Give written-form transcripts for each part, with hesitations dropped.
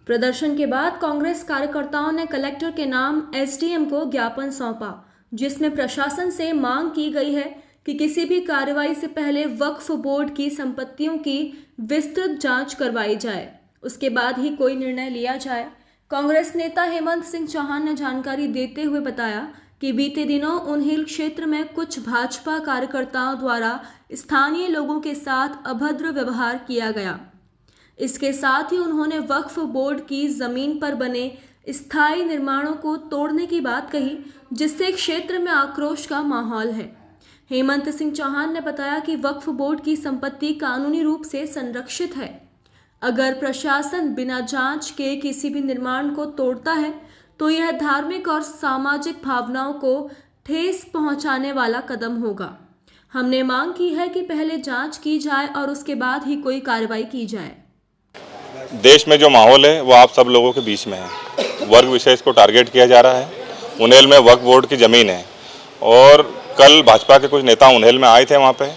प्रदर्शन के बाद कांग्रेस कार्यकर्ताओं ने कलेक्टर के नाम एसडीएम को ज्ञापन सौंपा, जिसमें प्रशासन से मांग की गई है कि किसी भी कार्रवाई से पहले वक्फ बोर्ड की संपत्तियों की विस्तृत जांच करवाई जाए, उसके बाद ही कोई निर्णय लिया जाए। कांग्रेस नेता हेमंत सिंह चौहान ने जानकारी देते हुए बताया कि बीते दिनों उन्हेल क्षेत्र में कुछ भाजपा कार्यकर्ताओं द्वारा स्थानीय लोगों के साथ अभद्र व्यवहार किया गया। इसके साथ ही उन्होंने वक्फ बोर्ड की जमीन पर बने स्थायी निर्माणों को तोड़ने की बात कही, जिससे क्षेत्र में आक्रोश का माहौल है। हेमंत सिंह चौहान ने बताया कि वक्फ बोर्ड की संपत्ति कानूनी रूप से संरक्षित है। अगर प्रशासन बिना जांच के किसी भी निर्माण को तोड़ता है तो यह धार्मिक और सामाजिक भावनाओं को ठेस पहुंचाने वाला कदम होगा। हमने मांग की है कि पहले जांच की जाए और उसके बाद ही कोई कार्रवाई की जाए। देश में जो माहौल है वो आप सब लोगों के बीच में है। वर्ग विशेष को टारगेट किया जा रहा है। उन्हेल में वक्फ बोर्ड की ज़मीन है और कल भाजपा के कुछ नेता उन्हेल में आए थे वहाँ पे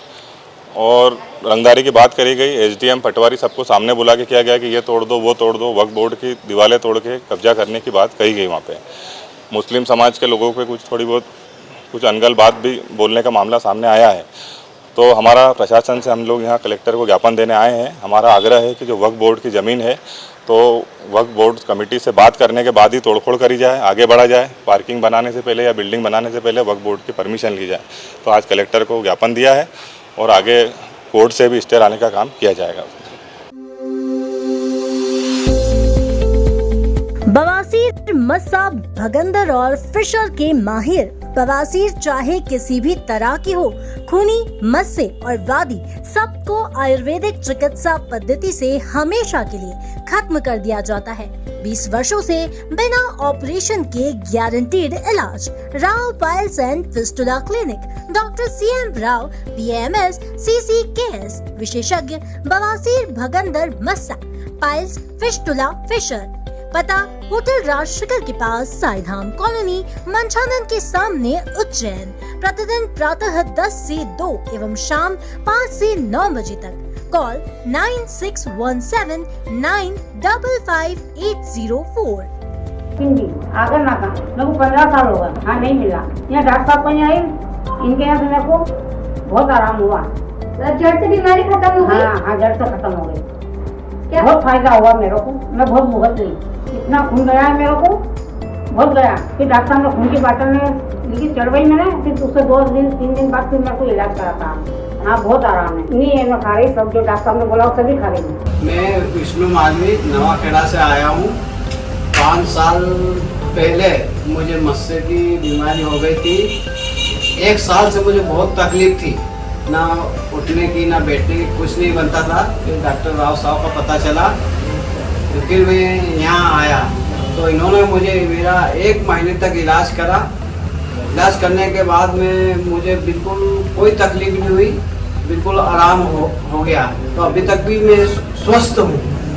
और रंगदारी की बात करी गई। एसडीएम पटवारी सबको सामने बुला के किया गया कि ये तोड़ दो वो तोड़ दो, वक्फ बोर्ड की दीवारें तोड़ के कब्जा करने की बात कही गई। वहाँ पे मुस्लिम समाज के लोगों पे थोड़ी बहुत कुछ अनगल बात भी बोलने का मामला सामने आया है। तो हमारा प्रशासन से हम लोग यहाँ कलेक्टर को ज्ञापन देने आए हैं। हमारा आग्रह है कि जो वक्फ बोर्ड की ज़मीन है तो वक्फ बोर्ड कमेटी से बात करने के बाद ही तोड़फोड़ करी जाए, आगे बढ़ा जाए। पार्किंग बनाने से पहले या बिल्डिंग बनाने से पहले वक्फ बोर्ड की परमिशन ली जाए। तो आज कलेक्टर को ज्ञापन दिया है और आगे कोर्ट से भी स्टे लाने का काम किया जाएगा। बवासीर, मस्सा, भगंदर और फिशर के माहिर बवासीर चाहे किसी भी तरह की हो, खूनी, मस्से और वादी, सबको आयुर्वेदिक चिकित्सा पद्धति से हमेशा के लिए खत्म कर दिया जाता है। 20 वर्षों से बिना ऑपरेशन के गारंटीड इलाज। Rao piles and fistula clinic, doctor CM Rao, BMS, CCKS विशेषज्ञ, बवासीर, भगंदर, मस्सा, पाइल्स, फिस्टुला, फिशर। पता होटल राजशेखर के पास, साईधाम कॉलोनी, मंछानन के सामने, उज्जैन। प्रतिदिन प्रातः 10 से 2 एवं शाम 5 से 9 बजे तक। कॉल 9617 955 हिंदी आगर ना का मेरे को 15 साल होगा। हाँ नहीं मिला। यहाँ डॉक्टर साहब कहीं आई, इनके यहाँ से मेरे को बहुत आराम हुआ। जड़ से बीमारी खत्म हो गई? हाँ जड़ से खत्म हो गई। क्या बहुत फायदा हुआ मेरे को। मैं बहुत भुगत गई, इतना खून गया है मेरे को, बहुत गया। फिर डॉक्टर ने खून की बाटल में लिखी चढ़वाई मैंने, फिर दूसरे 2-3 दिन बाद फिर मेरे को इलाज करा था। हाँ बहुत आराम है। नहीं है मैं खा रही, सब जो डॉक्टर ने बोला सभी खा रही। मैं विष्णु मालवी नवाखेड़ा से आया हूँ। 5 साल पहले मुझे मस्से की बीमारी हो गई थी। 1 साल से मुझे बहुत तकलीफ थी, ना उठने की ना बैठने की, कुछ नहीं बनता था। फिर डॉक्टर राव साहब का पता चला तो फिर मैं यहाँ आया तो इन्होंने मुझे मेरा 1 महीने तक इलाज करा। इलाज करने के बाद में मुझे बिल्कुल कोई तकलीफ नहीं हुई, बिल्कुल आराम हो गया। तो अभी तक भी मैं स्वस्थ हूँ।